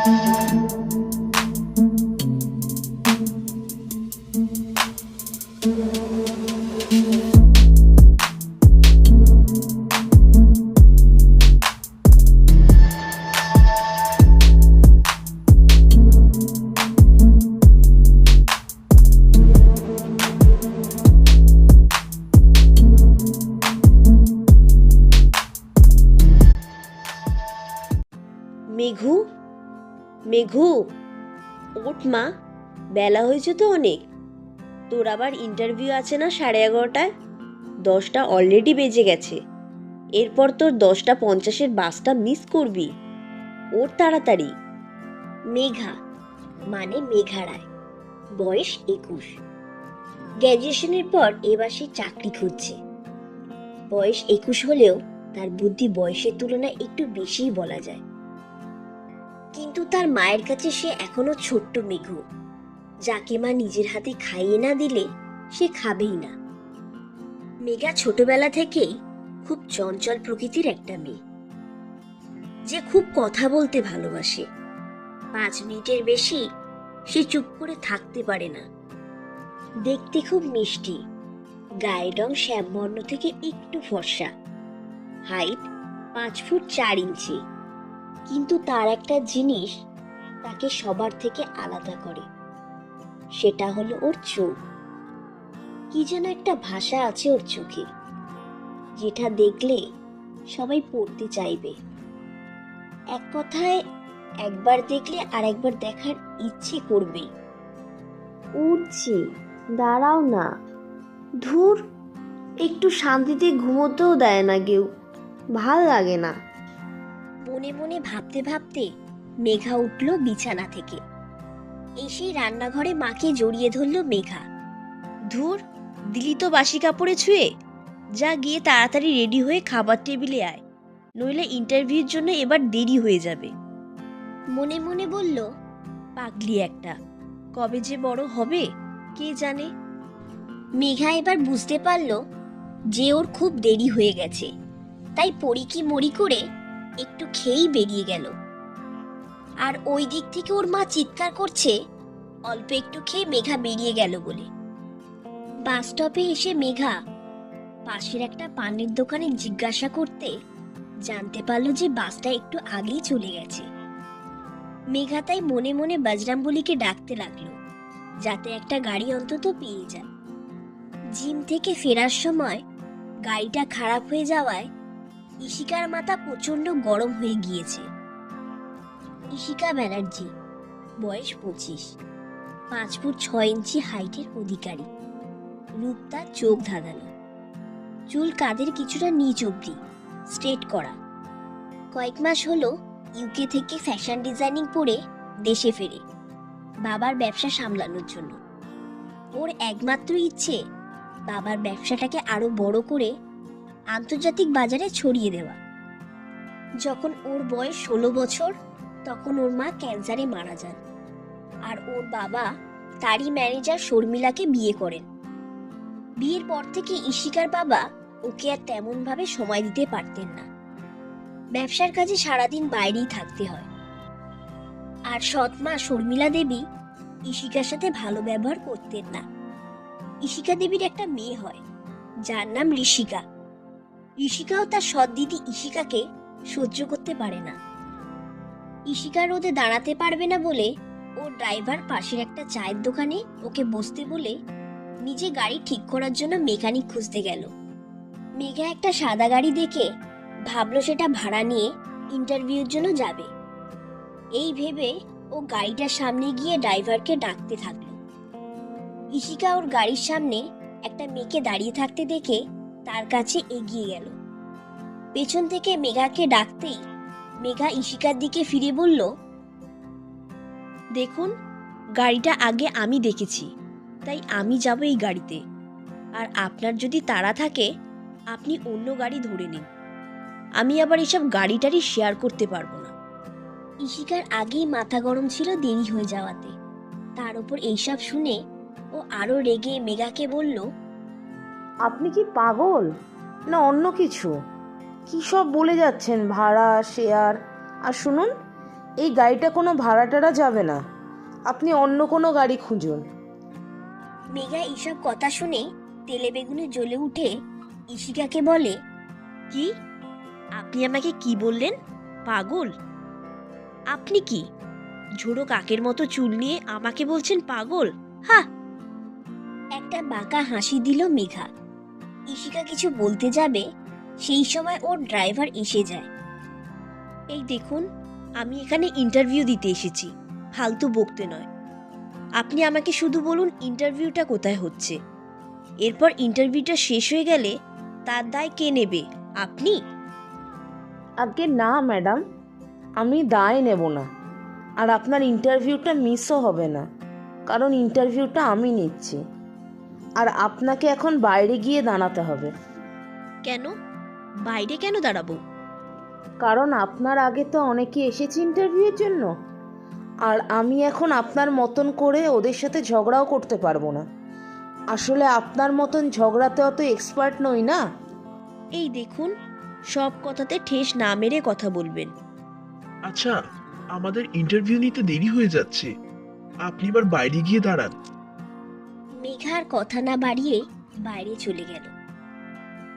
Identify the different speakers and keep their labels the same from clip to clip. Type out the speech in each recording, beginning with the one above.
Speaker 1: মেঘু, মেঘু, ওঠ মা, বেলা হয়েছে তো অনেক। তোর আবার ইন্টারভিউ আছে না 11:30টায়? 10টা অলরেডি বেজে গেছে। এরপর তোর 10টা 50-এর বাসটা মিস করবি। ওঠ তাড়াতাড়ি।
Speaker 2: মেঘা মানে মেঘা রায়, বয়স 21। গ্র্যাজুয়েশনের পর এবার সে চাকরি খুঁজছে। বয়স 21 হলেও তার বুদ্ধি বয়সের তুলনায় একটু বেশিই বলা যায়। কিন্তু তার মায়ের কাছে সে এখনো ছোট্ট মেঘু, যাকে মা নিজের হাতে খাইয়ে না দিলে সে খাবেই না। মেঘা ছোটবেলা থেকেই খুব চঞ্চল প্রকৃতির একটা মেয়ে, যে খুব কথা বলতে ভালোবাসে। 5 মিনিটের বেশি সে চুপ করে থাকতে পারে না। দেখতে খুব মিষ্টি, গায়ের রং শ্যামবর্ণ থেকে একটু ফর্সা, হাইট 5 ফুট 4 ইঞ্চি। কিন্তু তার একটা জিনিস তাকে সবার থেকে আলাদা করে, সেটা হলো ওর চোখ। কি যেন একটা ভাষা আছে ওর চোখে, যেটা দেখলে সবাই পড়তে চাইবে। এক কথায় একবার দেখলে আর একবার দেখার ইচ্ছে করবে।
Speaker 1: উঠছি, দাঁড়াও না। ধুর, একটু শান্তিতে ঘুমোতেও দেয় না কেউ, ভাল লাগে না।
Speaker 2: মনে মনে ভাবতে ভাবতে মেঘা উঠল বিছানা থেকে। এসে রান্নাঘরে মাকে জড়িয়ে ধরল মেঘা।
Speaker 1: ধুর, দিলি তো বাসি কাপড়ে ছুঁয়ে। যা গিয়ে তাড়াতাড়ি রেডি হয়ে খাবার টেবিলে আয়, নইলে ইন্টারভিউর জন্য এবার দেরি হয়ে যাবে।
Speaker 2: মনে মনে বলল,
Speaker 1: পাগলি একটা, কবে যে বড় হবে কে জানে।
Speaker 2: মেঘা এবার বুঝতে পারল যে ওর খুব দেরি হয়ে গেছে, তাই পড়ি মরি করে একটু খেয়েই বেরিয়ে গেল। আর ওই দিক থেকে ওর মা চিৎকার করছে অল্প একটু খেয়ে মেঘা বেরিয়ে গেল বলে। বাস স্টপে এসে মেঘা পাশের একটা পানের দোকানে জিজ্ঞাসা করতে জানতে পারলো যে বাসটা একটু আগেই চলে গেছে। মেঘা তাই মনে মনে বজরংবলীকে ডাকতে লাগলো, যাতে একটা গাড়ি অন্তত পেয়ে যায়। জিম থেকে ফেরার সময় গাড়িটা খারাপ হয়ে যাওয়ায় ইশিকার মাথা প্রচন্ড গরম হয়ে গিয়েছে। ইশিকা ব্যানার্জি, বয়স 25, 5 ফুট 6 ইঞ্চি হাইটের অধিকারী। রূপ তার চোখ ধাঁধানো, চুল কাঁধের কিছুটা নিচ অব্দি স্ট্রেট করা। কয়েক মাস হলো ইউকে থেকে ফ্যাশন ডিজাইনিং পড়ে দেশে ফেরে বাবার ব্যবসা সামলানোর জন্য। ওর একমাত্র ইচ্ছে বাবার ব্যবসাটাকে আরো বড় করে আন্তর্জাতিক বাজারে ছড়িয়ে দেওয়া। যখন ওর বয়স 16 বছর, তখন ওর মা ক্যান্সারে মারা যান, আর ওর বাবা তারই ম্যানেজার শর্মিলাকে বিয়ে করেন। বিয়ের পর থেকে ইশিকার বাবা ওকে আর তেমন ভাবে সময় দিতে পারতেন না। ব্যবসার কাজে সারাদিন বাইরেই থাকতে হয়। আর সৎ মা শর্মিলা দেবী ইশিকার সাথে ভালো ব্যবহার করতেন না। ইশিকা দেবীর একটা মেয়ে হয়, যার নাম ঋষিকা। ঋষিকাও তার সৎ দিদি ইশিকাকে সহ্য করতে পারে না। ইশিকা রোদে দাঁড়াতে পারবে না বলে ওর ড্রাইভার পাশের একটা চায়ের দোকানে ওকে বসতে বলে নিজে গাড়ি ঠিক করার জন্য মেকানিক খুঁজতে গেল। মেঘা একটা সাদা গাড়ি দেখে ভাবলো সেটা ভাড়া নিয়ে ইন্টারভিউর জন্য যাবে। এই ভেবে ও গাড়িটার সামনে গিয়ে ড্রাইভারকে ডাকতে থাকলো। ইশিকা ওর গাড়ির সামনে একটা মেয়েকে দাঁড়িয়ে থাকতে দেখে তার কাছে এগিয়ে গেল। পেছন থেকে মেঘাকে ডাকতেই মেঘা ইশিকার দিকে ফিরে বলল,
Speaker 1: দেখুন, গাড়িটা আগে আমি দেখেছি, তাই আমি যাব এই গাড়িতে। আর আপনার যদি তাড়া থাকে আপনি অন্য গাড়ি ধরে নিন। আমি আবার এসব গাড়ি টাড়ি শেয়ার করতে পারবো না।
Speaker 2: ইশিকার আগেই মাথা গরম ছিল দেরি হয়ে যাওয়াতে, তার উপর এইসব শুনে ও আরো রেগে মেঘাকে বলল,
Speaker 3: আপনি কি পাগল না অন্য কিছু? কী সব বলে যাচ্ছেন ভাড়া শেয়ার? আর শুনুন, এই গাড়িটা কোনো ভাড়া টাড়া যাবে না, আপনি অন্য কোনো গাড়ি খুঁজুন।
Speaker 2: মেঘা এইসব কথা শুনে তেলে বেগুনে জ্বলে উঠে ইশিকাকে বলে,
Speaker 1: কি? আপনি আমাকে কি বললেন? পাগল? আপনি কি ঝোড়ো কাকের মতো চুল নিয়ে আমাকে বলছেন পাগল? হা!
Speaker 2: একটা বাঁকা হাসি দিল মেঘা। ইশিকা কিছু বলতে যাবে, সেই সময় ওর ড্রাইভার এসে যায়।
Speaker 1: এই দেখুন, আমি এখানে ইন্টারভিউ দিতে এসেছি, ফালতু বকতে নয়। আপনি আমাকে শুধু বলুন ইন্টারভিউটা কোথায় হচ্ছে। এরপর ইন্টারভিউটা শেষ হয়ে গেলে তার দায় কে নেবে? আপনি?
Speaker 3: আগে না ম্যাডাম, আমি দায় নেব না। আর আপনার ইন্টারভিউটা মিসও হবে না, কারণ ইন্টারভিউটা আমি নিচ্ছি। আর আপনাকে এখন বাইরে গিয়ে দাঁড়াতে হবে।
Speaker 1: কেন? বাইরে কেন দাঁড়াবো?
Speaker 3: কারণ আপনার আগে তো অনেকে এসেছে ইন্টারভিউয়ের জন্য, আর আমি এখন আপনার মতন করে ওদের সাথে ঝগড়াও করতে পারবো না। আসলে আপনার মতন ঝগড়াতে অত এক্সপার্ট নই না।
Speaker 1: এই দেখুন, সব কথাতে ঠেস না মেরে কথা বলবেন।
Speaker 4: আচ্ছা, আমাদের ইন্টারভিউ নিতে দেরি হয়ে যাচ্ছে, আপনি এবার বাইরে গিয়ে দাঁড়ান।
Speaker 2: মেঘার কথা না বাড়িয়ে বাইরে চলে গেল,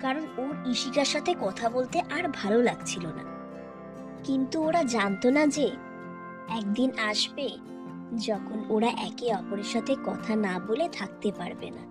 Speaker 2: কারণ ওর ইশিকার সাথে কথা বলতে আর ভালো লাগছিল না। কিন্তু ওরা জানতো না যে একদিন আসবে যখন ওরা একে অপরের সাথে কথা না বলে থাকতে পারবে না।